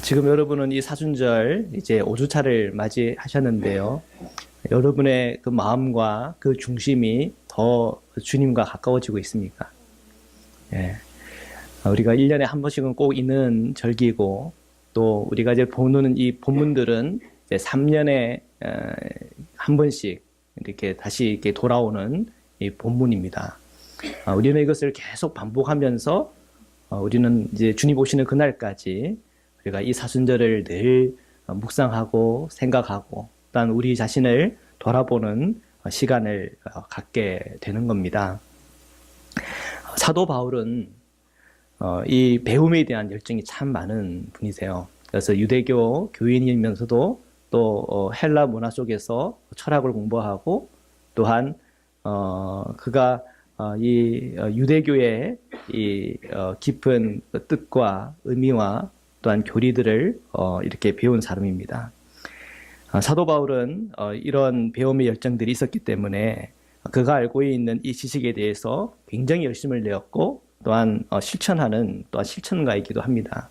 지금 여러분은 이 사순절 이제 5주차를 맞이하셨는데요. 여러분의 그 마음과 그 중심이 더 주님과 가까워지고 있습니까? 예. 우리가 1년에 한 번씩은 꼭 있는 절기고, 또 우리가 이제 보는 이 본문들은 이제 3년에 한 번씩 이렇게 다시 이렇게 돌아오는 이 본문입니다. 우리는 이것을 계속 반복하면서 우리는 이제 주님 오시는 그날까지 우리가 이 사순절을 늘 묵상하고 생각하고 또한 우리 자신을 돌아보는 시간을 갖게 되는 겁니다. 사도 바울은 이 배움에 대한 열정이 참 많은 분이세요. 그래서 유대교 교인이면서도 또 헬라 문화 속에서 철학을 공부하고, 또한 그가 이 유대교의 이 깊은 뜻과 의미와 또한 교리들을 이렇게 배운 사람입니다. 사도 바울은 이런 배움의 열정들이 있었기 때문에 그가 알고 있는 이 지식에 대해서 굉장히 열심을 내었고, 또한 실천하는 또한 실천가이기도 합니다.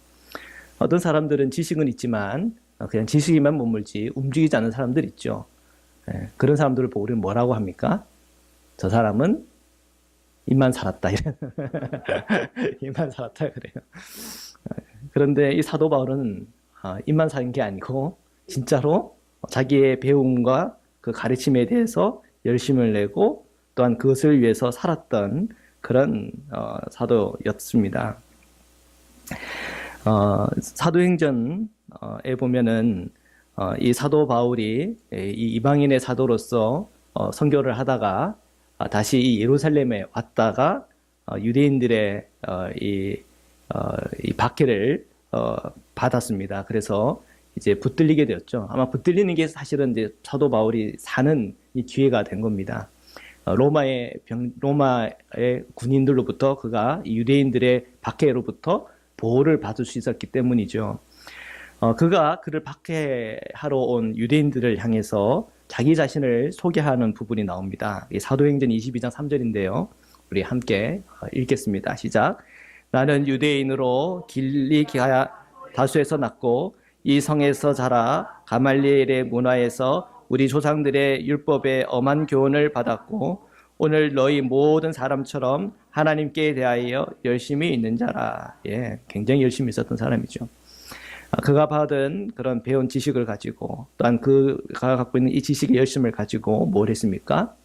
어떤 사람들은 지식은 있지만 그냥 지식이만 머물지 움직이지 않는 사람들 있죠. 그런 사람들을 보고 우리는 뭐라고 합니까? 저 사람은 입만 살았다, 이래. 입만 살았다 그래요. 그런데 이 사도 바울은 입만 사는 게 아니고 진짜로 자기의 배움과 그 가르침에 대해서 열심을 내고 또한 그것을 위해서 살았던 그런 사도였습니다. 사도행전에 보면은 이 사도 바울이 이 이방인의 사도로서 선교를 하다가 다시 이 예루살렘에 왔다가 유대인들의 이 박해를 받았습니다. 그래서 이제 붙들리게 되었죠. 아마 붙들리는 게 사실은 이제 사도 바울이 사는 이 기회가 된 겁니다. 로마의 군인들로부터 그가 유대인들의 박해로부터 보호를 받을 수 있었기 때문이죠. 그가 그를 박해하러 온 유대인들을 향해서 자기 자신을 소개하는 부분이 나옵니다. 사도행전 22장 3절인데요. 우리 함께 읽겠습니다. 시작. 나는 유대인으로 길리기아 다수에서 났고 이 성에서 자라 가말리엘의 문화에서 우리 조상들의 율법에 엄한 교훈을 받았고 오늘 너희 모든 사람처럼 하나님께 대하여 열심히 있는 자라. 예, 굉장히 열심히 있었던 사람이죠. 그가 받은 그런 배운 지식을 가지고 또한 그가 갖고 있는 이 지식의 열심을 가지고 뭘 했습니까?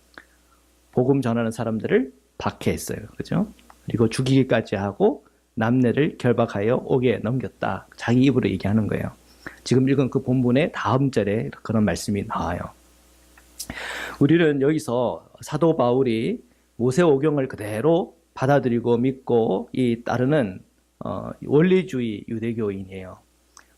복음 전하는 사람들을 박해했어요. 그죠? 그리고 죽이기까지 하고 남네를 결박하여 옥에 넘겼다. 자기 입으로 얘기하는 거예요. 지금 읽은 그 본문의 다음 절에 그런 말씀이 나와요. 우리는 여기서 사도 바울이 모세오경을 그대로 받아들이고 믿고 따르는 원리주의 유대교인이에요.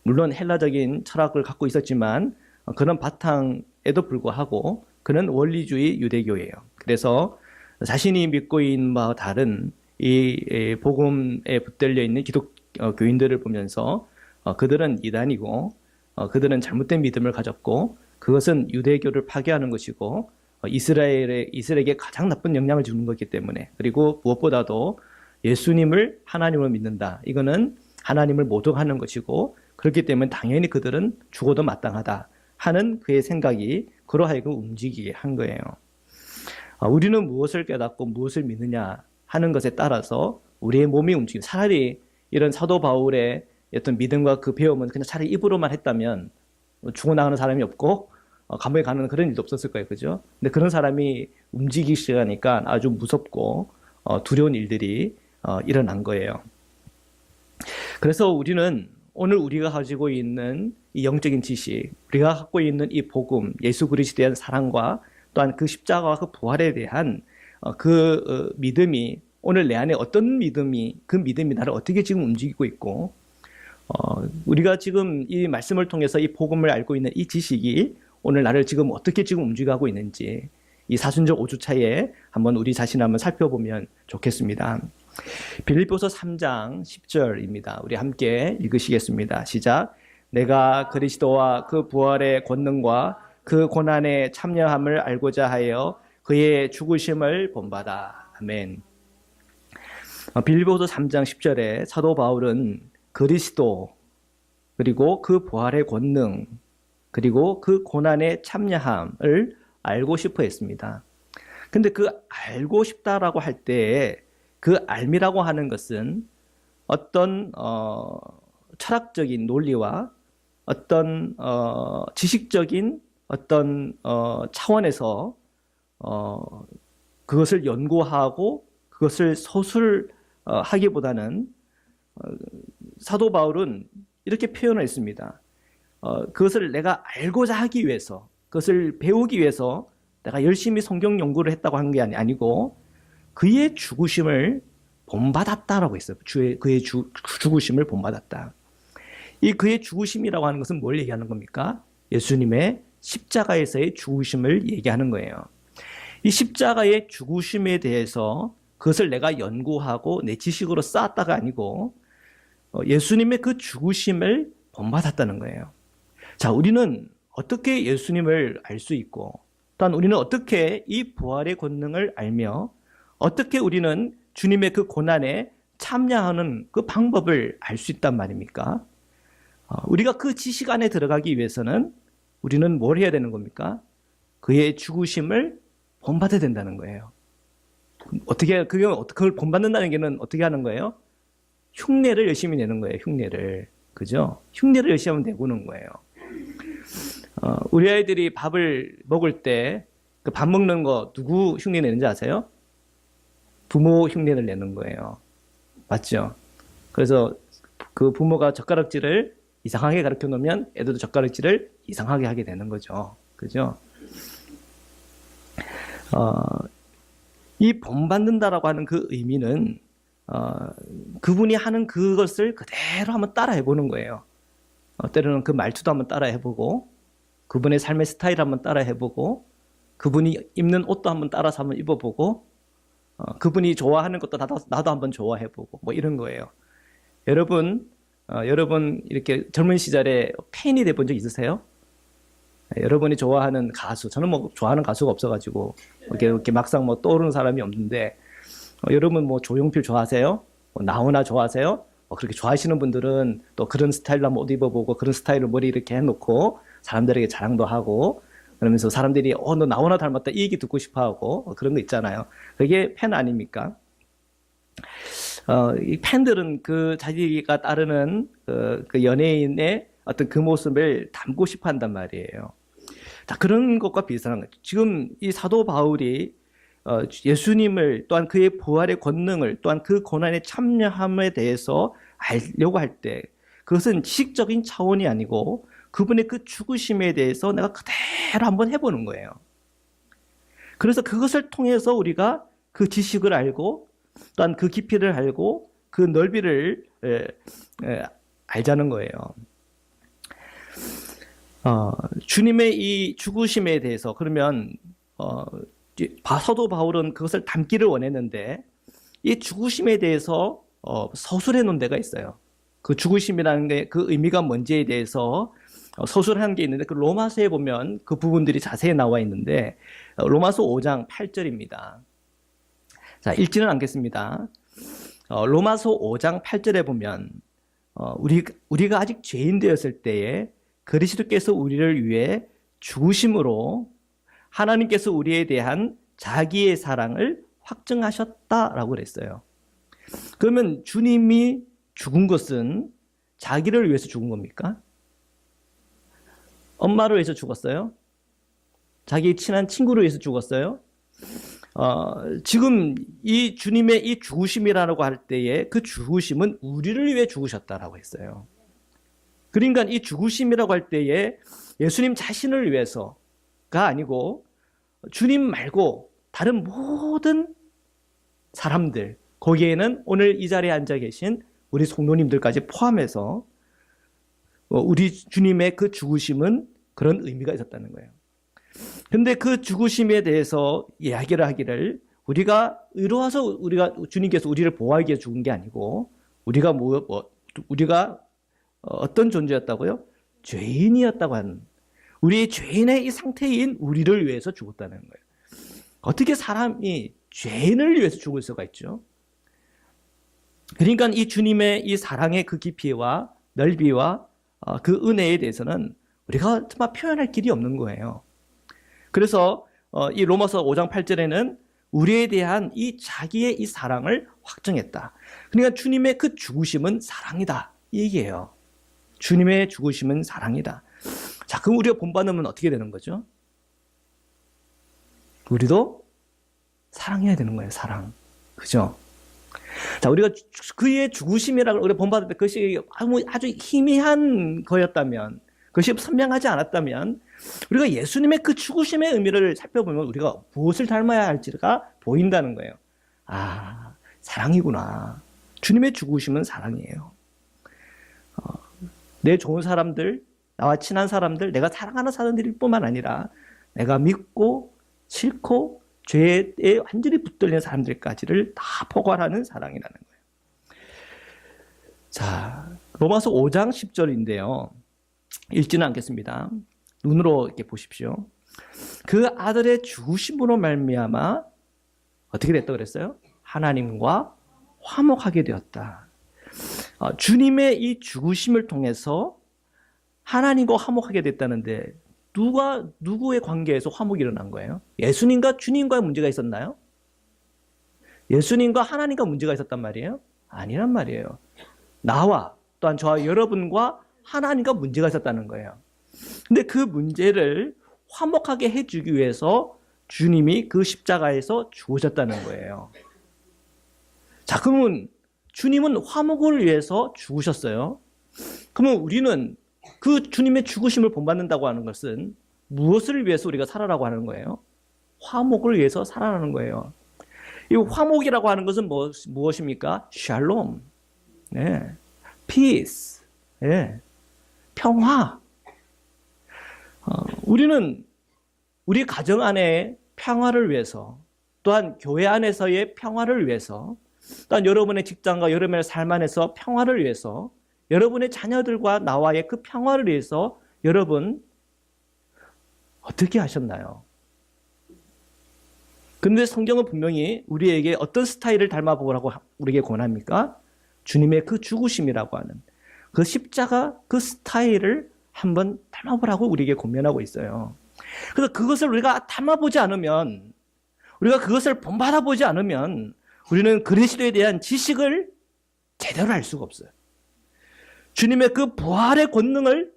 물론 헬라적인 철학을 갖고 있었지만 그런 바탕에도 불구하고 그는 원리주의 유대교예요. 그래서 자신이 믿고 있는 바와 다른 이 복음에 붙들려 있는 기독교인들을 보면서 그들은 이단이고 그들은 잘못된 믿음을 가졌고 그것은 유대교를 파괴하는 것이고 이스라엘에게 가장 나쁜 영향을 주는 것이기 때문에, 그리고 무엇보다도 예수님을 하나님으로 믿는다. 이거는 하나님을 모독하는 것이고 그렇기 때문에 당연히 그들은 죽어도 마땅하다 하는 그의 생각이 그로 하여금 움직이게 한 거예요. 우리는 무엇을 깨닫고 무엇을 믿느냐 하는 것에 따라서 우리의 몸이 움직여요. 차라리 이런 사도 바울의 어떤 믿음과 그 배움은 그냥 차라리 입으로만 했다면 죽어나가는 사람이 없고 감옥에 가는 그런 일도 없었을 거예요. 그죠? 근데 그런 사람이 움직이기 시작하니까 아주 무섭고 두려운 일들이 일어난 거예요. 그래서 우리는 오늘 우리가 가지고 있는 이 영적인 지식, 우리가 갖고 있는 이 복음, 예수 그리스도에 대한 사랑과 또한 그 십자가와 그 부활에 대한 그 믿음이 오늘 내 안에 어떤 믿음이, 그 믿음이 나를 어떻게 지금 움직이고 있고, 우리가 지금 이 말씀을 통해서 이 복음을 알고 있는 이 지식이 오늘 나를 지금 어떻게 지금 움직이고 있는지 이 사순절 5주차에 한번 우리 자신을 한번 살펴보면 좋겠습니다. 빌립보서 3장 10절입니다. 우리 함께 읽으시겠습니다. 시작. 내가 그리스도와 그 부활의 권능과 그 고난의 참여함을 알고자 하여 그의 죽으심을 본받아. 아멘. 빌립보서 3장 10절에 사도 바울은 그리스도, 그리고 그 부활의 권능, 그리고 그 고난의 참여함을 알고 싶어 했습니다. 근데 그 알고 싶다라고 할 때 그 알미라고 하는 것은 어떤 철학적인 논리와 어떤 지식적인 어떤 차원에서 그것을 연구하고 그것을 서술하기보다는 사도 바울은 이렇게 표현을 했습니다. 그것을 내가 알고자 하기 위해서, 그것을 배우기 위해서 내가 열심히 성경 연구를 했다고 한 게 아니고 그의 죽으심을 본받았다라고 했어요. 그의 죽으심을 본받았다. 이 그의 죽으심이라고 하는 것은 뭘 얘기하는 겁니까? 예수님의 십자가에서의 죽으심을 얘기하는 거예요. 이 십자가의 죽으심에 대해서 그것을 내가 연구하고 내 지식으로 쌓았다가 아니고 예수님의 그 죽으심을 본받았다는 거예요. 자, 우리는 어떻게 예수님을 알 수 있고 또한 우리는 어떻게 이 부활의 권능을 알며 어떻게 우리는 주님의 그 고난에 참여하는 그 방법을 알 수 있단 말입니까? 우리가 그 지식 안에 들어가기 위해서는 우리는 뭘 해야 되는 겁니까? 그의 죽으심을 본받아야 된다는 거예요. 어떻게, 그걸 본받는다는 게는 어떻게 하는 거예요? 흉내를 열심히 내는 거예요, 흉내를. 그죠? 흉내를 열심히 하면 내고는 거예요. 우리 아이들이 밥을 먹을 때 그 밥 먹는 거 누구 흉내 내는지 아세요? 부모 흉내를 내는 거예요. 맞죠? 그래서 그 부모가 젓가락질을 이상하게 가르쳐 놓으면 애들도 젓가락질을 이상하게 하게 되는 거죠. 그죠? 이 본받는다라고 하는 그 의미는 그분이 하는 그것을 그대로 한번 따라 해보는 거예요. 때로는 그 말투도 한번 따라 해보고 그분의 삶의 스타일 한번 따라 해보고 그분이 입는 옷도 한번 따라서 한번 입어보고 그분이 좋아하는 것도 나도 한번 좋아해보고 뭐 이런 거예요. 여러분 이렇게 젊은 시절에 팬이 돼본 적 있으세요? 여러분이 좋아하는 가수, 저는 뭐 좋아하는 가수가 없어가지고 이렇게 막상 뭐 떠오르는 사람이 없는데 여러분 뭐 조용필 좋아하세요? 뭐 나훈아 좋아하세요? 그렇게 좋아하시는 분들은 또 그런 스타일로 한번 옷 입어보고 그런 스타일로 머리 이렇게 해놓고 사람들에게 자랑도 하고 그러면서 사람들이 너 나훈아 닮았다 이 얘기 듣고 싶어하고 그런 거 있잖아요. 그게 팬 아닙니까? 이 팬들은 그 자기가 따르는 그 연예인의 어떤 그 모습을 담고 싶어 한단 말이에요. 자, 그런 것과 비슷한 거죠. 지금 이 사도 바울이 예수님을 또한 그의 부활의 권능을 또한 그 고난의 참여함에 대해서 알려고 할 때 그것은 지식적인 차원이 아니고 그분의 그 죽으심에 대해서 내가 그대로 한번 해보는 거예요. 그래서 그것을 통해서 우리가 그 지식을 알고 또한 그 깊이를 알고 그 넓이를 알자는 거예요. 주님의 이 죽으심에 대해서 그러면 사도 바울은 그것을 담기를 원했는데 이 죽으심에 대해서 서술해 놓은 데가 있어요. 그 죽으심이라는 게 그 의미가 뭔지에 대해서 서술한 게 있는데 그 로마서에 보면 그 부분들이 자세히 나와 있는데 로마서 5장 8절입니다. 자, 읽지는 않겠습니다. 로마서 5장 8절에 보면 우리가 아직 죄인 되었을 때에 그리스도께서 우리를 위해 죽으심으로 하나님께서 우리에 대한 자기의 사랑을 확증하셨다라고 그랬어요. 그러면 주님이 죽은 것은 자기를 위해서 죽은 겁니까? 엄마를 위해서 죽었어요? 자기 친한 친구를 위해서 죽었어요? 지금 이 주님의 이 죽으심이라고 할 때에 그 죽으심은 우리를 위해 죽으셨다라고 했어요. 그러니까 이 죽으심이라고 할 때에 예수님 자신을 위해서가 아니고 주님 말고 다른 모든 사람들, 거기에는 오늘 이 자리에 앉아 계신 우리 성도님들까지 포함해서 우리 주님의 그 죽으심은 그런 의미가 있었다는 거예요. 근데 그 죽으심에 대해서 이야기를 하기를 우리가 의로와서 주님께서 우리를 보호하기 위해 죽은 게 아니고 우리가 우리가 어떤 존재였다고요? 죄인이었다고 하는 우리의 죄인의 이 상태인 우리를 위해서 죽었다는 거예요. 어떻게 사람이 죄인을 위해서 죽을 수가 있죠? 그러니까 이 주님의 이 사랑의 그 깊이와 넓이와 그 은혜에 대해서는 우리가 정말 표현할 길이 없는 거예요. 그래서 이 로마서 5장 8절에는 우리에 대한 이 자기의 이 사랑을 확정했다. 그러니까 주님의 그 죽으심은 사랑이다. 이 얘기예요. 주님의 죽으심은 사랑이다. 자, 그럼 우리가 본받으면 어떻게 되는 거죠? 우리도 사랑해야 되는 거예요. 사랑. 그죠? 자, 우리가 그의 죽으심이라고 우리가 본받을 때 그것이 아주 희미한 거였다면, 그것이 선명하지 않았다면, 우리가 예수님의 그 죽으심의 의미를 살펴보면 우리가 무엇을 닮아야 할지가 보인다는 거예요. 아, 사랑이구나. 주님의 죽으심은 사랑이에요. 내 좋은 사람들, 나와 친한 사람들, 내가 사랑하는 사람들일 뿐만 아니라 내가 믿고 싫고 죄에 완전히 붙들린 사람들까지를 다 포괄하는 사랑이라는 거예요. 자, 로마서 5장 10절인데요. 읽지는 않겠습니다. 눈으로 이렇게 보십시오. 그 아들의 죽으심으로 말미암아 어떻게 됐다고 그랬어요? 하나님과 화목하게 되었다. 주님의 이 죽으심을 통해서 하나님과 화목하게 됐다는데 누구의 관계에서 화목이 일어난 거예요? 예수님과 주님과의 문제가 있었나요? 예수님과 하나님과 문제가 있었단 말이에요? 아니란 말이에요. 나와 또한 저와 여러분과 하나님과 문제가 있었다는 거예요. 근데 그 문제를 화목하게 해주기 위해서 주님이 그 십자가에서 죽으셨다는 거예요. 자, 그러면 주님은 화목을 위해서 죽으셨어요. 그러면 우리는 그 주님의 죽으심을 본받는다고 하는 것은 무엇을 위해서 우리가 살아라고 하는 거예요? 화목을 위해서 살아라는 거예요. 이 화목이라고 하는 것은 무엇입니까? 샬롬, 네, peace, 네, 평화. 우리는 우리 가정 안에 평화를 위해서, 또한 교회 안에서의 평화를 위해서, 또한 여러분의 직장과 여러분의 삶 안에서 평화를 위해서, 여러분의 자녀들과 나와의 그 평화를 위해서 여러분 어떻게 하셨나요? 그런데 성경은 분명히 우리에게 어떤 스타일을 닮아보라고 우리에게 권합니까? 주님의 그 죽으심이라고 하는 그 십자가 그 스타일을 한번 닮아보라고 우리에게 권면하고 있어요. 그래서 그것을 우리가 닮아보지 않으면, 우리가 그것을 본받아보지 않으면 우리는 그리스도에 대한 지식을 제대로 알 수가 없어요. 주님의 그 부활의 권능을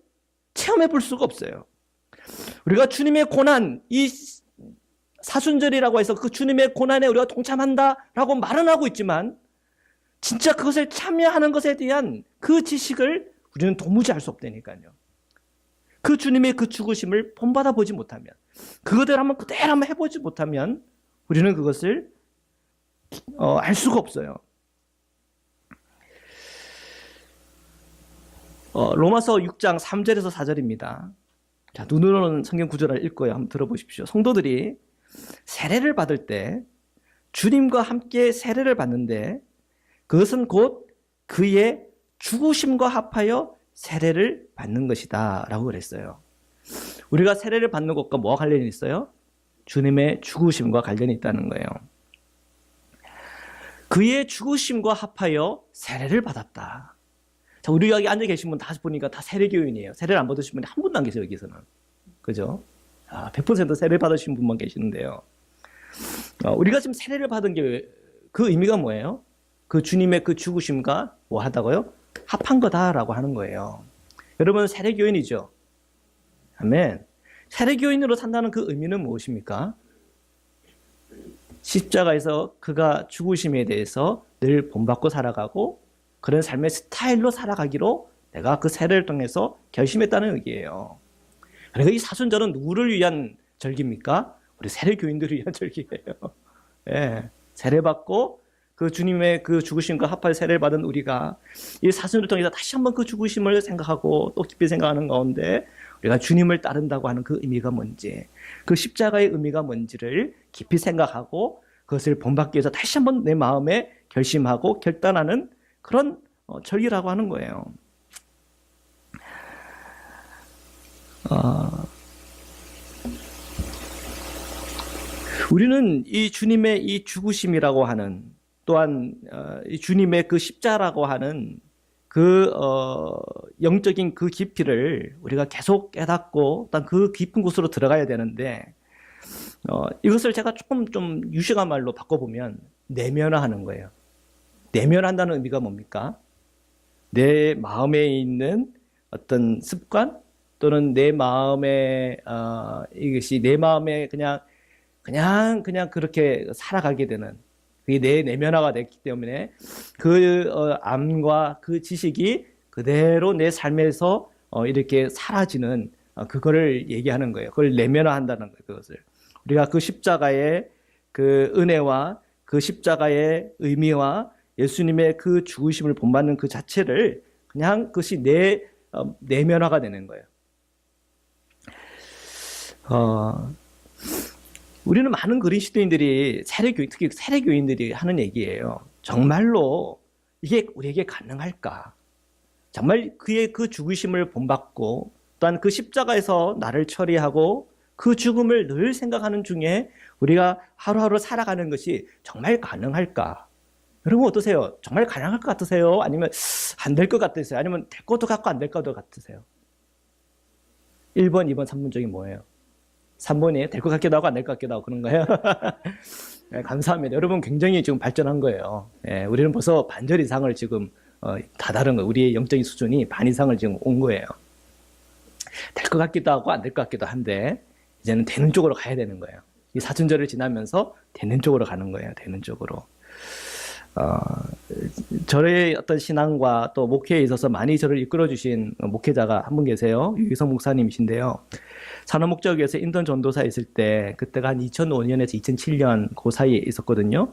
체험해 볼 수가 없어요. 우리가 주님의 고난, 이 사순절이라고 해서 그 주님의 고난에 우리가 동참한다라고 말은 하고 있지만 진짜 그것을 참여하는 것에 대한 그 지식을 우리는 도무지 알 수 없다니까요. 그 주님의 그 죽으심을 본받아 보지 못하면, 그것을 한번 그대로 한번 해보지 못하면 우리는 그것을 알 수가 없어요. 로마서 6장 3절에서 4절입니다. 자, 눈으로는 성경 구절을 읽고요. 한번 들어보십시오. 성도들이 세례를 받을 때 주님과 함께 세례를 받는데 그것은 곧 그의 죽으심과 합하여 세례를 받는 것이다 라고 그랬어요. 우리가 세례를 받는 것과 뭐가 관련이 있어요? 주님의 죽으심과 관련이 있다는 거예요. 그의 죽으심과 합하여 세례를 받았다. 자, 우리 여기 앉아 계신 분 다 보니까 다 세례교인이에요. 세례를 안 받으신 분이 한 분도 안 계세요, 여기서는. 그죠? 100% 세례 받으신 분만 계시는데요. 우리가 지금 세례를 받은 게 그 의미가 뭐예요? 그 주님의 그 죽으심과 뭐 하다고요? 합한 거다라고 하는 거예요. 여러분 세례교인이죠? 아멘. 세례교인으로 산다는 그 의미는 무엇입니까? 십자가에서 그가 죽으심에 대해서 늘 본받고 살아가고 그런 삶의 스타일로 살아가기로 내가 그 세례를 통해서 결심했다는 얘기예요. 그러니까 이 사순절은 누구를 위한 절기입니까? 우리 세례교인들을 위한 절기예요. 예, 세례받고 그 주님의 그 죽으심과 합하여 세례를 받은 우리가 이 사순절을 통해서 다시 한번 그 죽으심을 생각하고 또 깊이 생각하는 가운데 우리가 주님을 따른다고 하는 그 의미가 뭔지, 그 십자가의 의미가 뭔지를 깊이 생각하고 그것을 본받기 위해서 다시 한번 내 마음에 결심하고 결단하는 그런 절기라고 하는 거예요. 우리는 이 주님의 이 죽으심이라고 하는, 또한 이 주님의 그 십자라고 하는 그 영적인 그 깊이를 우리가 계속 깨닫고 일단 그 깊은 곳으로 들어가야 되는데 이것을 제가 조금 좀 유식한 말로 바꿔보면 내면화하는 거예요. 내면한다는 의미가 뭡니까? 내 마음에 있는 어떤 습관 또는 내 마음에 이것이 내 마음에 그냥 그렇게 살아가게 되는 그게 내 내면화가 됐기 때문에 그 암과 그 지식이 그대로 내 삶에서 이렇게 사라지는 그거를 얘기하는 거예요. 그걸 내면화한다는 거예요. 그것을 우리가 그 십자가의 그 은혜와 그 십자가의 의미와 예수님의 그 죽으심을 본받는 그 자체를 그냥 그것이 내면화가 되는 거예요. 우리는 많은 그리스도인들이 특히 세례교인들이 하는 얘기예요. 정말로 이게 우리에게 가능할까? 정말 그의 그 죽으심을 본받고 또한 그 십자가에서 나를 처리하고 그 죽음을 늘 생각하는 중에 우리가 하루하루 살아가는 것이 정말 가능할까? 여러분 어떠세요? 정말 가능할 것 같으세요? 아니면 안 될 것 같으세요? 아니면 될 것도 같고 안 될 것도 같으세요? 1번, 2번, 3번 중에 뭐예요? 3번이 될 것 같기도 하고 안 될 것 같기도 하고 그런 거예요? 네, 감사합니다. 여러분 굉장히 지금 발전한 거예요. 네, 우리는 벌써 반절 이상을 지금 다다른 거예요. 우리의 영적인 수준이 반 이상을 지금 온 거예요. 될 것 같기도 하고 안 될 것 같기도 한데 이제는 되는 쪽으로 가야 되는 거예요. 이 사순절을 지나면서 되는 쪽으로 가는 거예요. 되는 쪽으로. 저의 어떤 신앙과 또 목회에 있어서 많이 저를 이끌어 주신 목회자가 한 분 계세요. 유기성 목사님이신데요. 산업목적에서 인턴 전도사에 있을 때 그때가 한 2005년에서 2007년 그 사이에 있었거든요.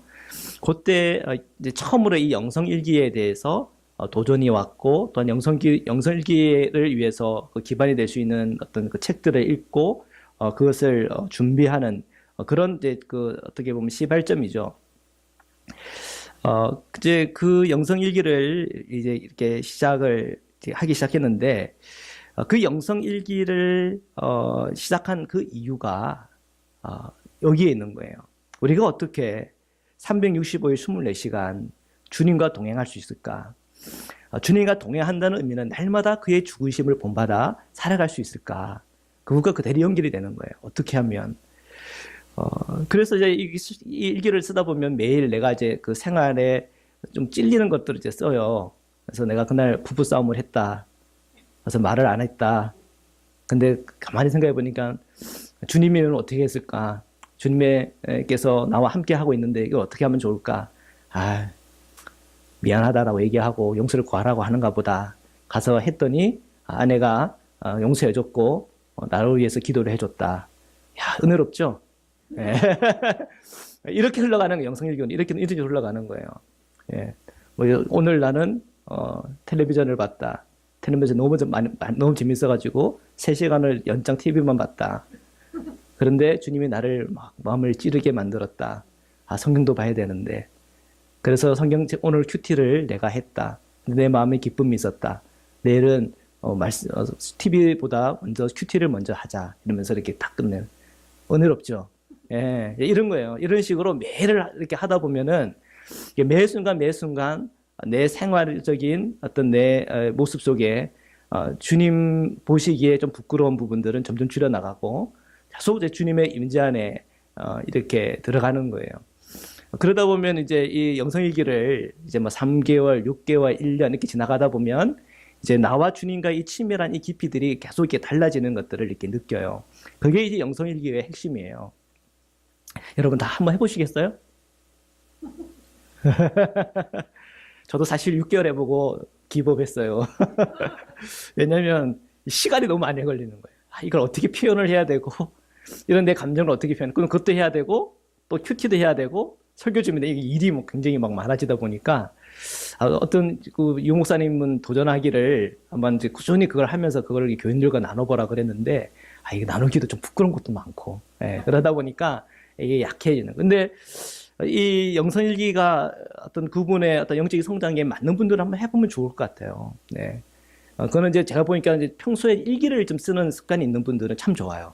그때 이제 처음으로 이 영성일기에 대해서 도전이 왔고 또한 영성일기를 위해서 그 기반이 될 수 있는 어떤 그 책들을 읽고 그것을 준비하는 그런 이제 그 어떻게 보면 시발점이죠. 이제 그 영성일기를 이제 이렇게 시작을 하기 시작했는데 그 영성일기를 시작한 그 이유가 여기에 있는 거예요. 우리가 어떻게 365일 24시간 주님과 동행할 수 있을까? 주님과 동행한다는 의미는 날마다 그의 죽으심을 본받아 살아갈 수 있을까? 그것과 그대로 연결이 되는 거예요. 어떻게 하면? 그래서 이제 이 일기를 쓰다 보면 매일 내가 이제 그 생활에 좀 찔리는 것들을 이제 써요. 그래서 내가 그날 부부싸움을 했다. 그래서 말을 안 했다. 근데 가만히 생각해 보니까 주님이면 어떻게 했을까? 주님께서 나와 함께 하고 있는데 이걸 어떻게 하면 좋을까? 미안하다라고 얘기하고 용서를 구하라고 하는가 보다. 가서 했더니 아내가 용서해줬고 나를 위해서 기도를 해줬다. 야, 은혜롭죠? 예. 이렇게 흘러가는 거예요. 영성일기는 이렇게 흘러가는 거예요. 예. 오늘 나는 텔레비전을 봤다. 텔레비전 너무 재밌어가지고 3시간을 연장 TV만 봤다. 그런데 주님이 나를 막 마음을 찌르게 만들었다. 성경도 봐야 되는데. 그래서 오늘 큐티를 내가 했다. 내 마음에 기쁨이 있었다. 내일은 TV보다 먼저 큐티를 먼저 하자. 이러면서 이렇게 다 끝내는. 은혜롭죠? 예, 이런 거예요. 이런 식으로 매일 이렇게 하다 보면은 매 순간 내 생활적인 어떤 내 모습 속에 주님 보시기에 좀 부끄러운 부분들은 점점 줄여나가고 계속 이제 주님의 임재 안에 이렇게 들어가는 거예요. 그러다 보면 이제 이 영성일기를 이제 뭐 3개월, 6개월, 1년 이렇게 지나가다 보면 이제 나와 주님과 이 친밀한 이 깊이들이 계속 이렇게 달라지는 것들을 이렇게 느껴요. 그게 이제 영성일기의 핵심이에요. 여러분 다 한번 해보시겠어요? 저도 사실 6개월 해보고 기법했어요. 왜냐면 시간이 너무 많이 걸리는 거예요. 이걸 어떻게 표현을 해야 되고 이런 내 감정을 어떻게 표현, 그럼 그것도 해야 되고 또 큐티도 해야 되고 설교 중인데 이게 일이 굉장히 막 많아지다 보니까 어떤 그 유 목사님은 도전하기를 한번 이제 꾸준히 그걸 하면서 그걸 교인들과 나눠보라 그랬는데 이게 나누기도 좀 부끄러운 것도 많고 그러다 보니까 이게 약해지는. 근데 이 영성일기가 어떤 그분의 어떤 영적인 성장에 맞는 분들은 한번 해보면 좋을 것 같아요. 네. 그거는 이제 제가 보니까 이제 평소에 일기를 좀 쓰는 습관이 있는 분들은 참 좋아요.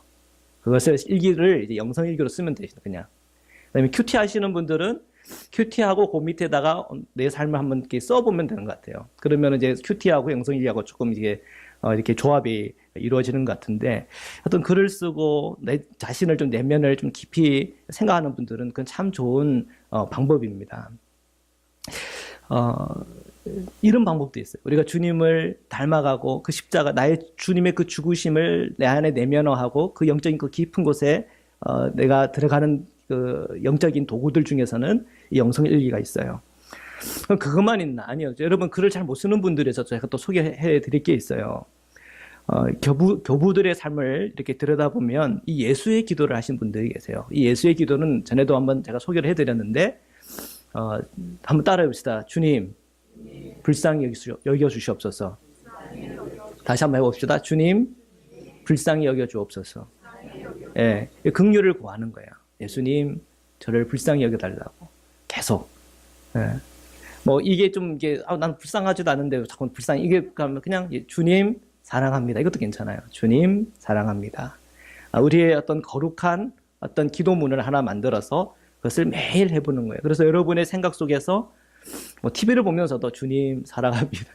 그것을 일기를 이제 영성일기로 쓰면 되죠, 그냥. 그다음에 큐티 하시는 분들은 큐티하고 그 밑에다가 내 삶을 한번 이렇게 써보면 되는 것 같아요. 그러면 이제 큐티하고 영성일기하고 조금 이게 이렇게 조합이 이루어지는 것 같은데, 어떤 글을 쓰고 내 자신을 좀 내면을 좀 깊이 생각하는 분들은 그건 참 좋은 방법입니다. 이런 방법도 있어요. 우리가 주님을 닮아가고 그 십자가, 나의 주님의 그 죽으심을 내 안에 내면화하고 그 영적인 그 깊은 곳에 내가 들어가는 그 영적인 도구들 중에서는 이 영성일기가 있어요. 그럼 그것만 있나? 아니요. 여러분, 글을 잘 못 쓰는 분들에서 제가 또 소개해 드릴 게 있어요. 교부들의 삶을 이렇게 들여다보면 이 예수의 기도를 하신 분들이 계세요. 이 예수의 기도는 전에도 한번 제가 소개를 해드렸는데, 한번 따라해 봅시다. 주님, 불쌍히 여겨주시옵소서. 다시 한번 해봅시다. 주님, 불쌍히 여겨주옵소서. 예, 긍휼을 구하는 거예요. 예수님, 저를 불쌍히 여겨달라고. 계속. 예. 뭐, 이게 좀, 이게, 난 불쌍하지도 않은데, 자꾸 이게 그냥, 주님, 사랑합니다. 이것도 괜찮아요. 주님, 사랑합니다. 우리의 어떤 거룩한 어떤 기도문을 하나 만들어서 그것을 매일 해보는 거예요. 그래서 여러분의 생각 속에서 뭐 TV를 보면서도 주님, 사랑합니다.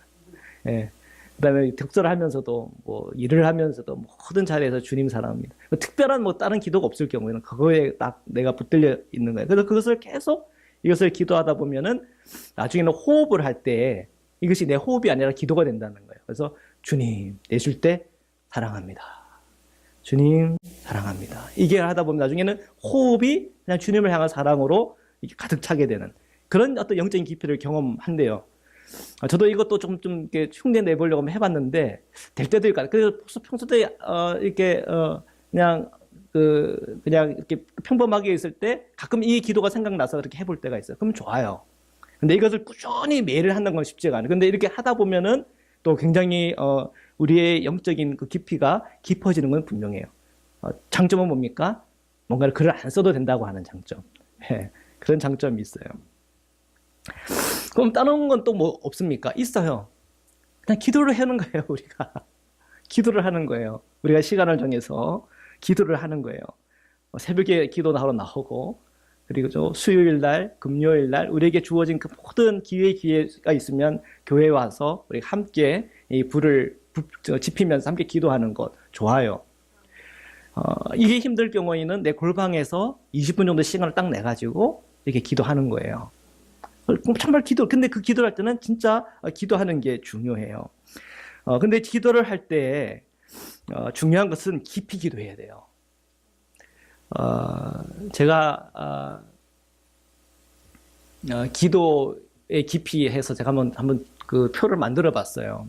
예. 그 다음에 덕설을 하면서도, 뭐, 일을 하면서도 모든 자리에서 주님 사랑합니다. 특별한 뭐 다른 기도가 없을 경우에는 그거에 딱 내가 붙들려 있는 거예요. 그래서 그것을 계속 이것을 기도하다 보면은 나중에는 호흡을 할 때 이것이 내 호흡이 아니라 기도가 된다는 거예요. 그래서 주님, 내쉴 때 사랑합니다. 주님, 사랑합니다. 이게 하다 보면 나중에는 호흡이 그냥 주님을 향한 사랑으로 이렇게 가득 차게 되는 그런 어떤 영적인 깊이를 경험한대요. 저도 이것도 좀 이렇게 흉내 내보려고 한번 해봤는데 될 때도 있고, 그래서 평소에 이렇게 그냥 이렇게 평범하게 있을 때 가끔 이 기도가 생각나서 이렇게 해볼 때가 있어요. 그러면 좋아요. 근데 이것을 꾸준히 매일 한다는 건 쉽지가 않아요. 근데 이렇게 하다 보면은 또 굉장히 우리의 영적인 그 깊이가 깊어지는 건 분명해요. 장점은 뭡니까? 뭔가를 글을 안 써도 된다고 하는 장점. 네, 그런 장점이 있어요. 그럼 다른 건 또 뭐 없습니까? 있어요. 그냥 기도를 하는 거예요, 우리가. 기도를 하는 거예요. 우리가 시간을 정해서 기도를 하는 거예요. 새벽에 기도 하러 나오고, 그리고 수요일 날, 금요일 날 우리에게 주어진 그 모든 기회가 있으면 교회에 와서 우리 함께 이 불을 지피면서 함께 기도하는 것 좋아요. 이게 힘들 경우에는 내 골방에서 20분 정도 시간을 딱 내가지고 이렇게 기도하는 거예요. 정말 근데 그 기도를 할 때는 진짜 기도하는 게 중요해요. 근데 기도를 할 때 중요한 것은 깊이 기도해야 돼요. 제가 기도의 깊이 해서 제가 한번 그 표를 만들어 봤어요.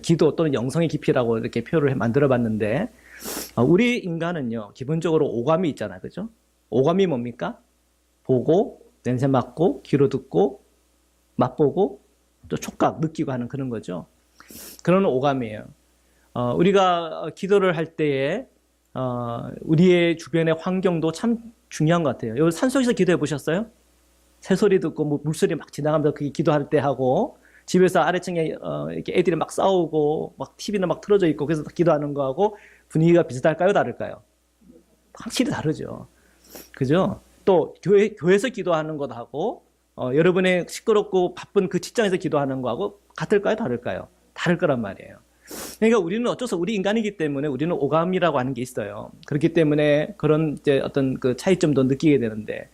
기도 또는 영성의 깊이라고 이렇게 표를 만들어 봤는데, 우리 인간은요, 기본적으로 오감이 있잖아요. 그죠? 오감이 뭡니까? 보고, 냄새 맡고, 귀로 듣고, 맛보고, 또 촉각, 느끼고 하는 그런 거죠. 그런 오감이에요. 우리가 기도를 할 때에 우리의 주변의 환경도 참 중요한 것 같아요. 여기 산속에서 기도해 보셨어요? 새소리 듣고 뭐 물소리 막 지나가면서 그게 기도할 때 하고, 집에서 아래층에 이렇게 애들이 막 싸우고 막 TV는 막 틀어져 있고 그래서 기도하는 거하고 분위기가 비슷할까요, 다를까요? 확실히 다르죠. 그죠? 또 교회에서 기도하는 것하고 여러분의 시끄럽고 바쁜 그 직장에서 기도하는 거하고 같을까요, 다를까요? 다를 거란 말이에요. 그러니까 우리는 어째서 우리 인간이기 때문에 우리는 오감이라고 하는 게 있어요. 그렇기 때문에 그런 이제 어떤 그 차이점도 느끼게 되는데,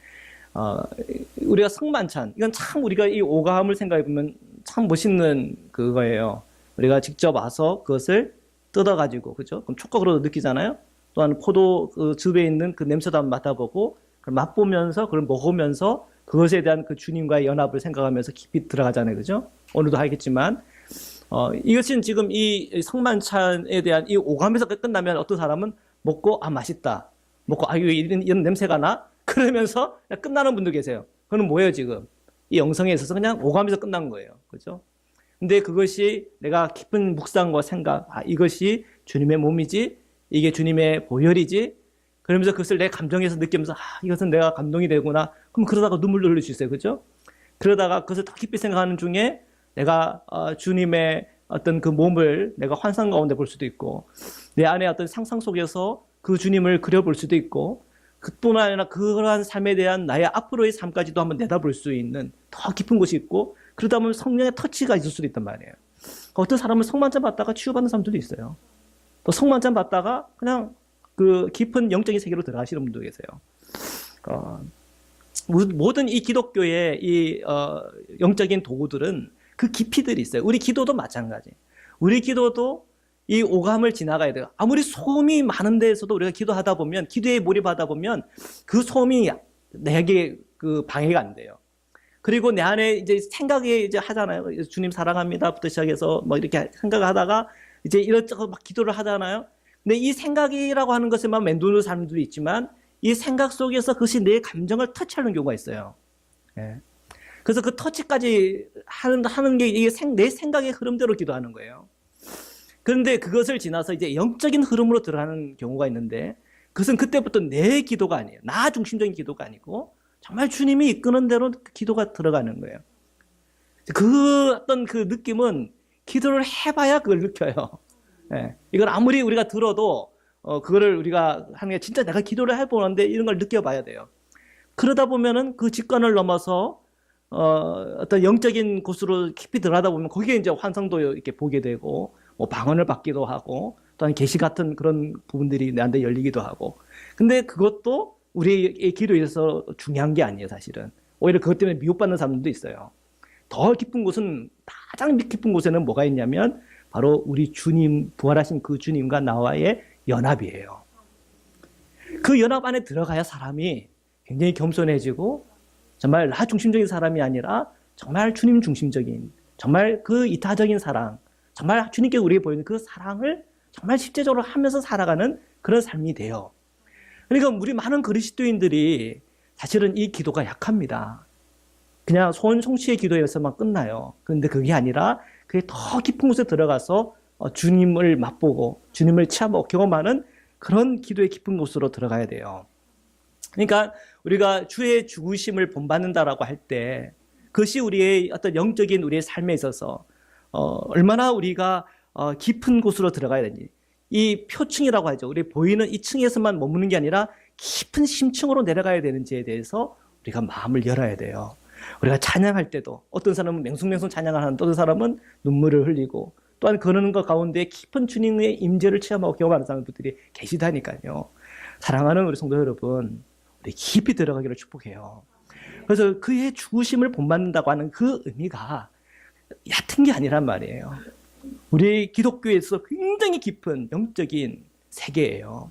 우리가 성만찬, 이건 참 우리가 이 오감을 생각해 보면 참 멋있는 그거예요. 우리가 직접 와서 그것을 뜯어가지고, 그죠? 그럼 촉각으로도 느끼잖아요. 또한 포도 그 즙에 있는 그 냄새도 한번 맡아보고, 그걸 맛보면서, 그걸 먹으면서 그것에 대한 그 주님과의 연합을 생각하면서 깊이 들어가잖아요. 그죠? 오늘도 하겠지만, 이것은 지금 이 성만찬에 대한 이 오감에서 끝나면 어떤 사람은 먹고, 맛있다. 먹고, 이런 냄새가 나? 그러면서 그냥 끝나는 분도 계세요. 그건 뭐예요, 지금? 이 영성에 있어서 그냥 오감에서 끝난 거예요. 그죠? 근데 그것이 내가 깊은 묵상과 생각, 이것이 주님의 몸이지, 이게 주님의 보혈이지, 그러면서 그것을 내 감정에서 느끼면서, 이것은 내가 감동이 되구나. 그럼 그러다가 눈물 흘릴 수 있어요. 그죠? 그러다가 그것을 더 깊이 생각하는 중에 내가 주님의 어떤 그 몸을 내가 환상 가운데 볼 수도 있고, 내 안에 어떤 상상 속에서 그 주님을 그려볼 수도 있고, 그뿐 아니라 그러한 삶에 대한 나의 앞으로의 삶까지도 한번 내다볼 수 있는 더 깊은 곳이 있고, 그러다 보면 성령의 터치가 있을 수도 있단 말이에요. 어떤 사람은 성만찬 받다가 치유받는 사람들도 있어요. 또 성만찬 받다가 그냥 그 깊은 영적인 세계로 들어가시는 분도 계세요. 모든 이 기독교의 이 영적인 도구들은 그 깊이들이 있어요. 우리 기도도 마찬가지. 우리 기도도 이 오감을 지나가야 돼요. 아무리 소음이 많은 데에서도 우리가 기도하다 보면, 기도에 몰입하다 보면 그 소음이 내게 그 방해가 안 돼요. 그리고 내 안에 이제 생각이 이제 하잖아요. 주님 사랑합니다부터 시작해서 뭐 이렇게 생각하다가 이제 이것저것 막 기도를 하잖아요. 근데 이 생각이라고 하는 것에만 맴도는 사람들도 있지만, 이 생각 속에서 그것이 내 감정을 터치하는 경우가 있어요. 예. 그래서 그 터치까지 하는 게 이게 내 생각의 흐름대로 기도하는 거예요. 그런데 그것을 지나서 이제 영적인 흐름으로 들어가는 경우가 있는데, 그것은 그때부터 내 기도가 아니에요. 나 중심적인 기도가 아니고 정말 주님이 이끄는 대로 기도가 들어가는 거예요. 그 어떤 그 느낌은 기도를 해봐야 그걸 느껴요. 예. 이걸 아무리 우리가 들어도 그거를 우리가 하는 게 진짜 내가 기도를 해보는데 이런 걸 느껴봐야 돼요. 그러다 보면은 그 직관을 넘어서 어떤 영적인 곳으로 깊이 들어가다 보면 거기에 이제 환상도 이렇게 보게 되고, 뭐 방언을 받기도 하고, 또한 계시 같은 그런 부분들이 내한테 열리기도 하고. 근데 그것도 우리의 기도에 있어서 중요한 게 아니에요, 사실은. 오히려 그것 때문에 미혹받는 사람들도 있어요. 더 깊은 곳은, 가장 깊은 곳에는 뭐가 있냐면 바로 우리 주님, 부활하신 그 주님과 나와의 연합이에요. 그 연합 안에 들어가야 사람이 굉장히 겸손해지고, 정말 나 중심적인 사람이 아니라 정말 주님 중심적인, 정말 그 이타적인 사랑, 정말 주님께 우리에게 보이는 그 사랑을 정말 실제적으로 하면서 살아가는 그런 삶이 돼요. 그러니까 우리 많은 그리스도인들이 사실은 이 기도가 약합니다. 그냥 송치의 기도에서만 끝나요. 그런데 그게 아니라 그게 더 깊은 곳에 들어가서 주님을 맛보고 주님을 체험하고 경험하는 그런 기도의 깊은 곳으로 들어가야 돼요. 그러니까 우리가 주의 죽으심을 본받는다라고 할 때, 그것이 우리의 어떤 영적인 우리의 삶에 있어서 얼마나 우리가 깊은 곳으로 들어가야 되는지, 이 표층이라고 하죠. 우리 보이는 이 층에서만 머무는 게 아니라 깊은 심층으로 내려가야 되는지에 대해서 우리가 마음을 열어야 돼요. 우리가 찬양할 때도 어떤 사람은 맹숭맹숭 찬양을 하는데 어떤 사람은 눈물을 흘리고, 또한 그러는 것 가운데 깊은 주님의 임재를 체험하고 경험하는 사람들이 계시다니까요. 사랑하는 우리 성도 여러분, 우리 깊이 들어가기를 축복해요. 그래서 그의 죽으심을 본받는다고 하는 그 의미가 얕은 게 아니란 말이에요. 우리 기독교에서 굉장히 깊은 영적인 세계예요.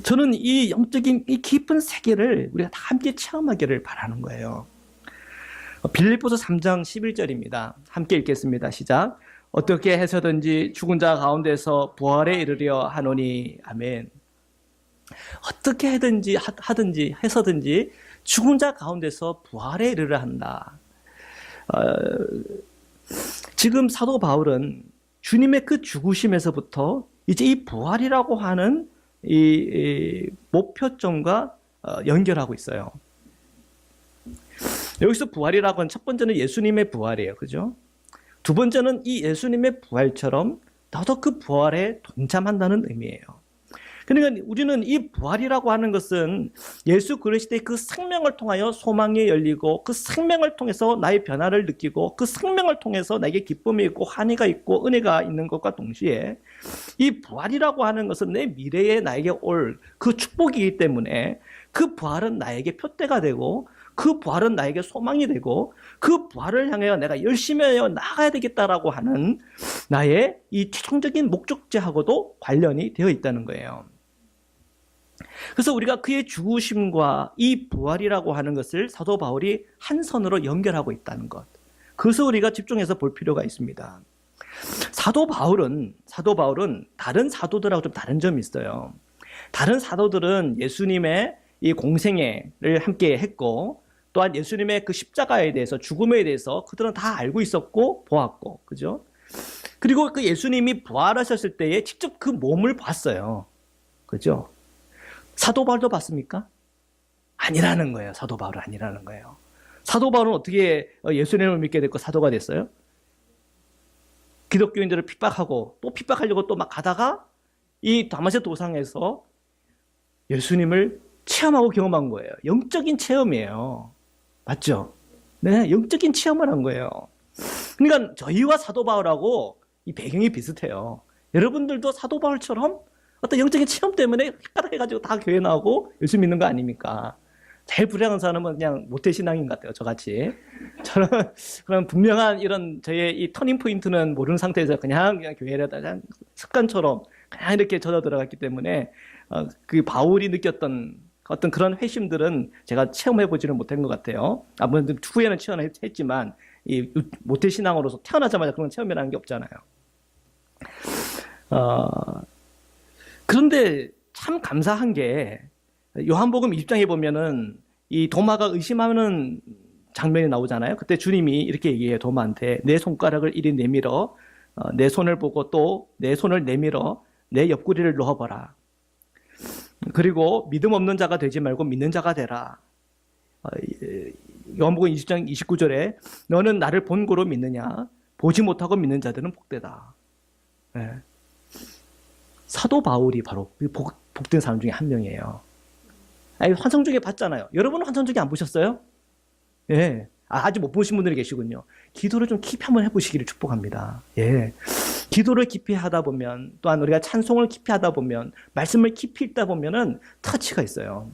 저는 이 영적인 이 깊은 세계를 우리가 다 함께 체험하기를 바라는 거예요. 빌립보서 3장 11절입니다. 함께 읽겠습니다. 시작. 어떻게 해서든지 죽은 자 가운데서 부활에 이르려 하노니. 아멘. 어떻게 하든지 해서든지 죽은 자 가운데서 부활에 이르려 한다. 지금 사도 바울은 주님의 그 죽으심에서부터 이제 이 부활이라고 하는 이 목표점과 연결하고 있어요. 여기서 부활이라고 하는 첫 번째는 예수님의 부활이에요. 그죠? 두 번째는 이 예수님의 부활처럼 나도 그 부활에 동참한다는 의미예요. 그러니까 우리는 이 부활이라고 하는 것은 예수 그리스도의 그 생명을 통하여 소망이 열리고, 그 생명을 통해서 나의 변화를 느끼고, 그 생명을 통해서 나에게 기쁨이 있고 환희가 있고 은혜가 있는 것과 동시에, 이 부활이라고 하는 것은 내 미래에 나에게 올 그 축복이기 때문에 그 부활은 나에게 표대가 되고, 그 부활은 나에게 소망이 되고, 그 부활을 향해 내가 열심히 하여 나아가야 되겠다라고 하는 나의 이 최종적인 목적지하고도 관련이 되어 있다는 거예요. 그래서 우리가 그의 죽으심과 이 부활이라고 하는 것을 사도 바울이 한 선으로 연결하고 있다는 것, 그것을 우리가 집중해서 볼 필요가 있습니다. 사도 바울은 다른 사도들하고 좀 다른 점이 있어요. 다른 사도들은 예수님의 이 공생애를 함께 했고, 또한 예수님의 그 십자가에 대해서, 죽음에 대해서 그들은 다 알고 있었고 보았고, 그죠? 그리고 그 예수님이 부활하셨을 때에 직접 그 몸을 봤어요. 그죠? 사도 바울도 봤습니까? 아니라는 거예요. 사도 바울은 아니라는 거예요. 사도 바울은 어떻게 예수님을 믿게 됐고 사도가 됐어요? 기독교인들을 핍박하고 또 핍박하려고 또 막 가다가 이 다마섹 도상에서 예수님을 체험하고 경험한 거예요. 영적인 체험이에요. 맞죠? 네, 영적인 체험을 한 거예요. 그러니까 저희와 사도 바울하고 이 배경이 비슷해요. 여러분들도 사도 바울처럼 어떤 영적인 체험 때문에 휘파락 해가지고 다 교회 나오고 예수 믿는 거 아닙니까? 제일 불행한 사람은 그냥 모태신앙인 것 같아요. 저같이. 저는 그런 분명한 이런 저의 이 터닝 포인트는 모르는 상태에서 그냥 교회를 그냥 습관처럼 그냥 이렇게 젖어 들어갔기 때문에 그 바울이 느꼈던 어떤 그런 회심들은 제가 체험해 보지는 못한 것 같아요. 아무래도 후에는 체험했지만 이 모태신앙으로서 태어나자마자 그런 체험이라는 게 없잖아요. 그런데 참 감사한 게 요한복음 20장에 보면은 이 도마가 의심하는 장면이 나오잖아요. 그때 주님이 이렇게 얘기해요. 도마한테 내 손가락을 이리 내밀어 내 손을 보고 또 내 손을 내밀어 내 옆구리를 놓아봐라. 그리고 믿음 없는 자가 되지 말고 믿는 자가 되라. 요한복음 20장 29절에 너는 나를 본고로 믿느냐? 보지 못하고 믿는 자들은 복되다. 네. 사도 바울이 바로 복된 사람 중에 한 명이에요. 아니, 환상 중에 봤잖아요. 여러분은 환상 중에 안 보셨어요? 예. 아직 못 보신 분들이 계시군요. 기도를 좀 깊이 한번 해보시기를 축복합니다. 예. 기도를 깊이 하다 보면, 또한 우리가 찬송을 깊이 하다 보면, 말씀을 깊이 읽다 보면은 터치가 있어요.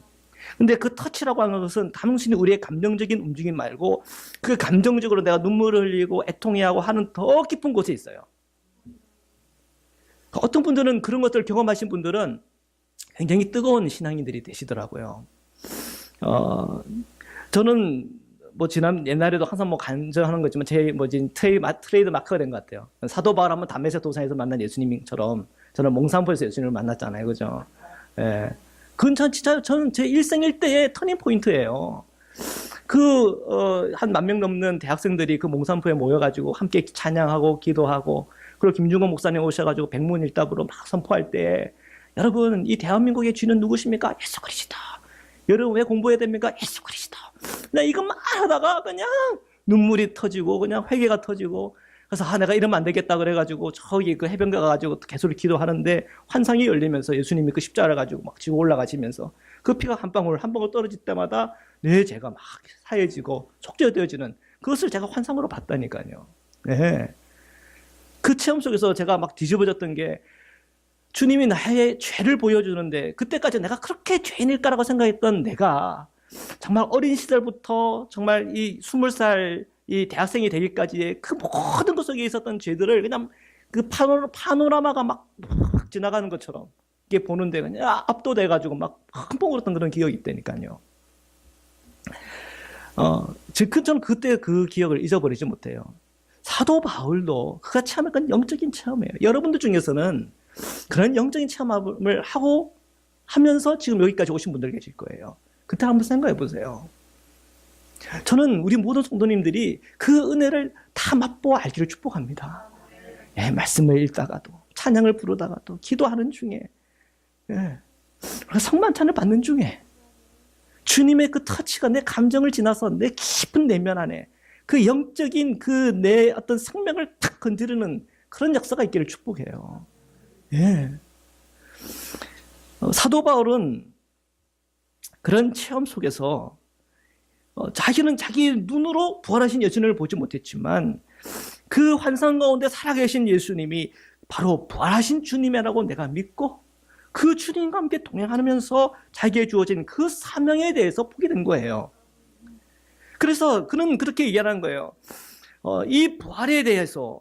근데 그 터치라고 하는 것은 단순히 우리의 감정적인 움직임 말고 그 감정적으로 내가 눈물을 흘리고 애통해하고 하는 더 깊은 곳에 있어요. 어떤 분들은 그런 것들을 경험하신 분들은 굉장히 뜨거운 신앙인들이 되시더라고요. 저는 옛날에도 항상 간증하는 거지만 제 트레이드 마크가 된 것 같아요. 사도 바울 한번 담메색 도상에서 만난 예수님처럼 저는 몽산포에서 예수님을 만났잖아요. 그죠? 예. 그건 저는 제 일생일대의 터닝 포인트예요. 한 10,000명 넘는 대학생들이 그 몽산포에 모여가지고 함께 찬양하고 기도하고 그리고 김중건 목사님 오셔가지고 백문일답으로 막 선포할 때 여러분 이 대한민국의 주는 누구십니까? 예수 그리스도. 여러분 왜 공부해야 됩니까? 예수 그리스도. 나 이것만 하다가 그냥 눈물이 터지고 그냥 회개가 터지고 그래서 내가 이러면 안 되겠다 그래가지고 저기 그 해변가 가가지고 계속 기도하는데 환상이 열리면서 예수님이 그 십자가를 가지고 막 지고 올라가시면서 그 피가 한 방울 떨어질 때마다 내 죄가 막 사해지고 속죄되어지는 그것을 제가 환상으로 봤다니까요. 네. 그 체험 속에서 제가 막 뒤집어졌던 게 주님이 나의 죄를 보여주는데 그때까지 내가 그렇게 죄인일까라고 생각했던 내가 정말 어린 시절부터 정말 이 20살 이 대학생이 되기까지의 그 모든 것 속에 있었던 죄들을 그냥 그 파노라마가 막 지나가는 것처럼 이게 보는데 그냥 압도돼가지고 막 흠뻑 울었던 그런 기억이 있다니까요. 저는 그때 그 기억을 잊어버리지 못해요. 사도 바울도 그가 체험한 영적인 체험이에요. 여러분들 중에서는 그런 영적인 체험을 하면서 지금 여기까지 오신 분들 계실 거예요. 그때 한번 생각해 보세요. 저는 우리 모든 성도님들이 그 은혜를 다 맛보아 알기를 축복합니다. 예, 말씀을 읽다가도 찬양을 부르다가도 기도하는 중에 성만찬을 받는 중에 주님의 그 터치가 내 감정을 지나서 내 깊은 내면 안에 그 영적인 그 내 어떤 생명을 탁 건드리는 그런 역사가 있기를 축복해요. 예. 사도 바울은 그런 체험 속에서 자기는 자기 눈으로 부활하신 예수님을 보지 못했지만 그 환상 가운데 살아계신 예수님이 바로 부활하신 주님이라고 내가 믿고 그 주님과 함께 동행하면서 자기에게 주어진 그 사명에 대해서 보게 된 거예요. 그래서 그는 그렇게 얘기하는 거예요. 이 부활에 대해서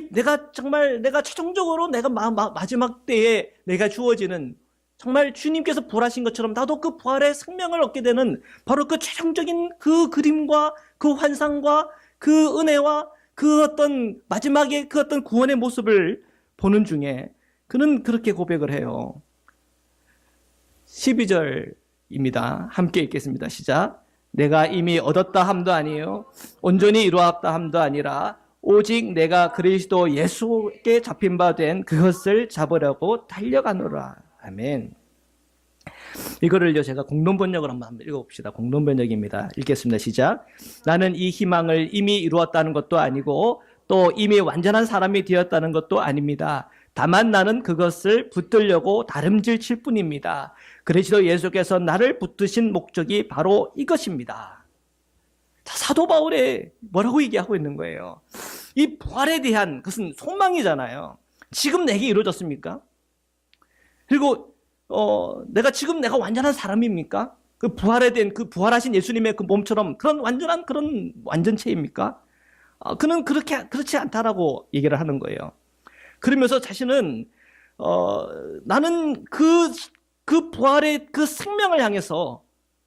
내가 최종적으로 내가 마지막 때에 내가 주어지는 정말 주님께서 부활하신 것처럼 나도 그 부활의 생명을 얻게 되는 바로 그 최종적인 그 그림과 그 환상과 그 은혜와 그 어떤 마지막에 그 어떤 구원의 모습을 보는 중에 그는 그렇게 고백을 해요. 12절입니다. 함께 읽겠습니다. 시작. 내가 이미 얻었다 함도 아니요 온전히 이루었다 함도 아니라 오직 내가 그리스도 예수께 잡힌 바 된 그것을 잡으려고 달려가노라. 아멘. 이거를요 제가 공동번역을 한번 읽어봅시다. 공동번역입니다. 읽겠습니다. 시작. 나는 이 희망을 이미 이루었다는 것도 아니고 또 이미 완전한 사람이 되었다는 것도 아닙니다. 다만 나는 그것을 붙들려고 다름질 칠 뿐입니다. 그리스도 예수께서 나를 붙드신 목적이 바로 이것입니다. 자, 사도 바울이 뭐라고 얘기하고 있는 거예요? 이 부활에 대한 그것은 소망이잖아요. 지금 내게 이루어졌습니까? 그리고 내가 지금 내가 완전한 사람입니까? 그 부활에 대한 그 부활하신 예수님의 그 몸처럼 그런 완전한 그런 완전체입니까? 그는 그렇지 않다라고 얘기를 하는 거예요. 그러면서 자신은 나는 그 부활의 그 생명을 향해서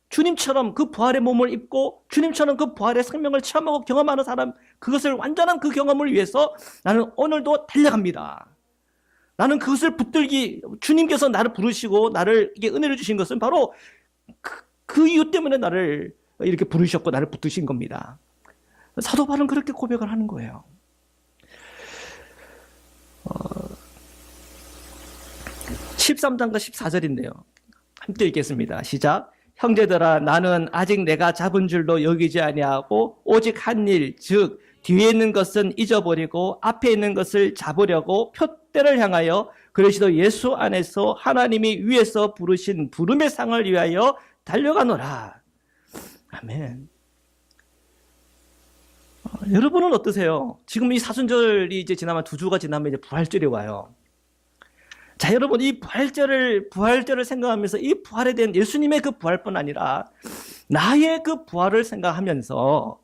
주님처럼 그 부활의 몸을 입고 주님처럼 그 부활의 생명을 체험하고 경험하는 사람, 그것을 완전한 그 경험을 위해서 나는 오늘도 달려갑니다. 나는 그것을 붙들기, 주님께서 나를 부르시고 나를 이게 은혜를 주신 것은 바로 그 이유 때문에 나를 이렇게 부르셨고 나를 붙드신 겁니다. 사도 바울은 그렇게 고백을 하는 거예요. 13장과 14절인데요. 함께 읽겠습니다. 시작. 형제들아, 나는 아직 내가 잡은 줄로 여기지 아니하고 오직 한 일, 즉 뒤에 있는 것은 잊어버리고 앞에 있는 것을 잡으려고 표대를 향하여 그리스도 예수 안에서 하나님이 위에서 부르신 부름의 상을 위하여 달려가노라. 아멘. 여러분은 어떠세요? 지금 이 사순절이 이제 지나면 2주가 지나면 이제 부활절이 와요. 자, 여러분, 이 부활절을 생각하면서 이 부활에 대한 예수님의 그 부활뿐 아니라 나의 그 부활을 생각하면서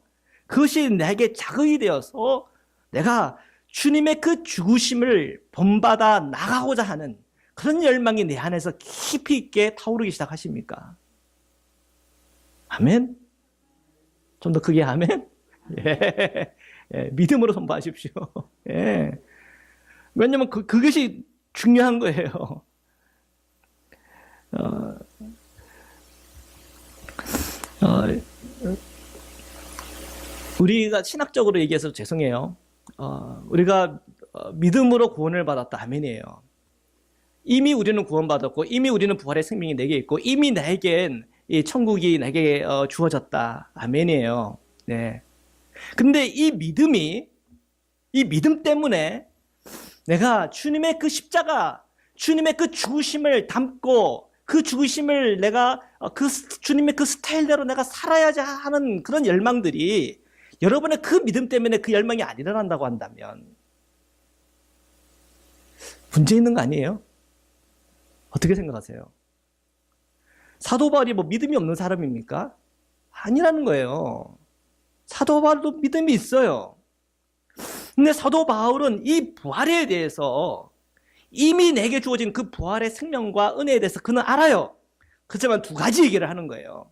그것이 내게 자극이 되어서 내가 주님의 그 죽으심을 본받아 나가고자 하는 그런 열망이 내 안에서 깊이 있게 타오르기 시작하십니까? 아멘? 좀 더 크게 아멘? 예. 예. 믿음으로 선포하십시오. 예. 왜냐면 그것이 중요한 거예요. 우리가 신학적으로 얘기해서 죄송해요. 우리가 믿음으로 구원을 받았다. 아멘이에요. 이미 우리는 구원받았고 이미 우리는 부활의 생명이 내게 있고 이미 나에겐 이 천국이 내게 주어졌다. 아멘이에요. 네. 근데 이 믿음 때문에 내가 주님의 그 십자가, 주님의 그 죽으심을 담고 그 죽으심을 내가 주님의 그 스타일대로 내가 살아야지 하는 그런 열망들이 여러분의 그 믿음 때문에 그 열망이 안 일어난다고 한다면 문제 있는 거 아니에요? 어떻게 생각하세요? 사도 바울이 뭐 믿음이 없는 사람입니까? 아니라는 거예요. 사도 바울도 믿음이 있어요. 근데 사도 바울은 이 부활에 대해서 이미 내게 주어진 그 부활의 생명과 은혜에 대해서 그는 알아요. 그렇지만 2가지 얘기를 하는 거예요.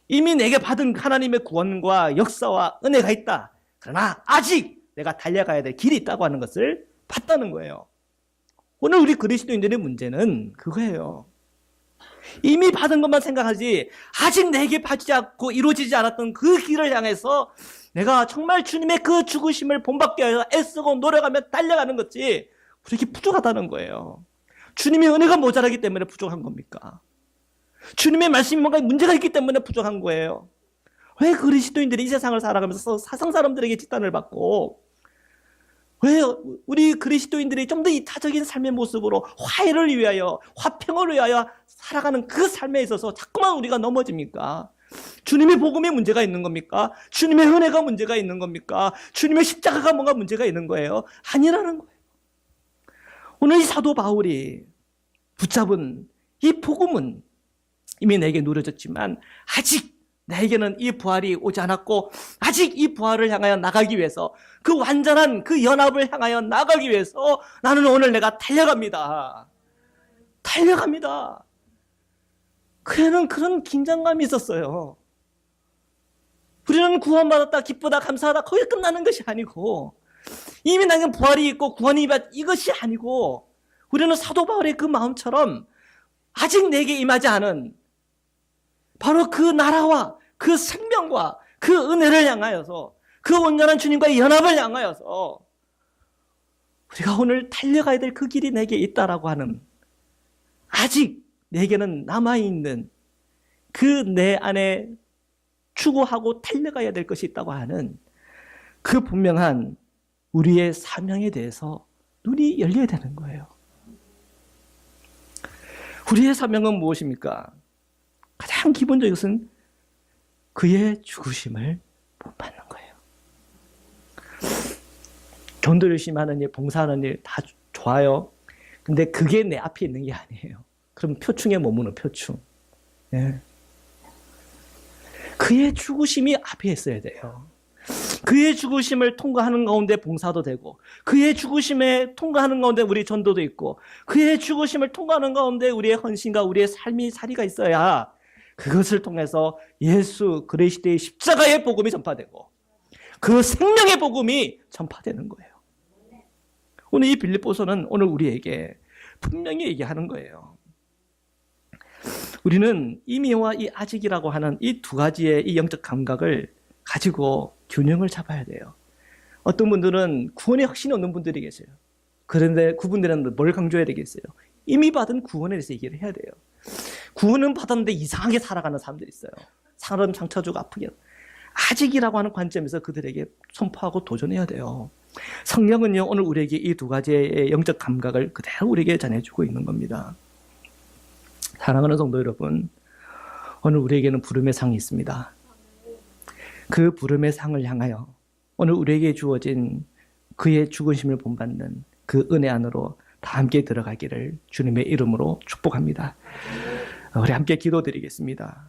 이미 내게 받은 하나님의 구원과 역사와 은혜가 있다. 그러나 아직 내가 달려가야 될 길이 있다고 하는 것을 봤다는 거예요. 오늘 우리 그리스도인들의 문제는 그거예요. 이미 받은 것만 생각하지 아직 내게 받지 않고 이루어지지 않았던 그 길을 향해서 내가 정말 주님의 그 죽으심을 본받기 위해서 애쓰고 노력하며 달려가는 것이 우리에게 부족하다는 거예요. 주님의 은혜가 모자라기 때문에 부족한 겁니까? 주님의 말씀이 뭔가 문제가 있기 때문에 부족한 거예요. 왜 그리스도인들이 이 세상을 살아가면서 사상 사람들에게 진단을 받고 왜 우리 그리스도인들이 좀 더 이타적인 삶의 모습으로 화해를 위하여 화평을 위하여 살아가는 그 삶에 있어서 자꾸만 우리가 넘어집니까? 주님의 복음에 문제가 있는 겁니까? 주님의 은혜가 문제가 있는 겁니까? 주님의 십자가가 뭔가 문제가 있는 거예요? 아니라는 거예요. 오늘 이 사도 바울이 붙잡은 이 복음은 이미 내게 누려졌지만 아직 나에게는 이 부활이 오지 않았고 아직 이 부활을 향하여 나가기 위해서 그 완전한 그 연합을 향하여 나가기 위해서 나는 오늘 내가 달려갑니다. 달려갑니다. 그에는 그런 긴장감이 있었어요. 우리는 구원받았다, 기쁘다, 감사하다 거기에 끝나는 것이 아니고 이미 나에게 부활이 있고 구원이 이것이 아니고 우리는 사도 바울의 그 마음처럼 아직 내게 임하지 않은 바로 그 나라와 그 생명과 그 은혜를 향하여서 그 온전한 주님과의 연합을 향하여서 우리가 오늘 달려가야 될 그 길이 내게 있다라고 하는 아직 내게는 남아있는 그 내 안에 추구하고 달려가야 될 것이 있다고 하는 그 분명한 우리의 사명에 대해서 눈이 열려야 되는 거예요. 우리의 사명은 무엇입니까? 가장 기본적인 것은 그의 죽으심을 본받는 거예요. 전도 열심히 하는 일, 봉사하는 일 다 좋아요. 근데 그게 내 앞에 있는 게 아니에요. 그럼 표충에 머무는 표충. 예. 그의 죽으심이 앞에 있어야 돼요. 그의 죽으심을 통과하는 가운데 봉사도 되고, 그의 죽으심에 통과하는 가운데 우리 전도도 있고, 그의 죽으심을 통과하는 가운데 우리의 헌신과 우리의 삶이 사리가 있어야 그것을 통해서 예수 그리스도의 십자가의 복음이 전파되고 그 생명의 복음이 전파되는 거예요. 오늘 이 빌립보서는 오늘 우리에게 분명히 얘기하는 거예요. 우리는 이미와 이 아직이라고 하는 이 두 가지의 이 영적 감각을 가지고 균형을 잡아야 돼요. 어떤 분들은 구원의 확신이 없는 분들이 계세요. 그런데 그분들은 뭘 강조해야 되겠어요? 이미 받은 구원에 대해서 얘기를 해야 돼요. 구원은 받았는데 이상하게 살아가는 사람들이 있어요. 사람 상처 주고 아프게. 아직이라고 하는 관점에서 그들에게 선포하고 도전해야 돼요. 성령은요, 오늘 우리에게 이 두 가지의 영적 감각을 그대로 우리에게 전해주고 있는 겁니다. 사랑하는 성도 여러분, 오늘 우리에게는 부름의 상이 있습니다. 그 부름의 상을 향하여 오늘 우리에게 주어진 그의 죽으심을 본받는 그 은혜 안으로 다 함께 들어가기를 주님의 이름으로 축복합니다. 우리 함께 기도드리겠습니다.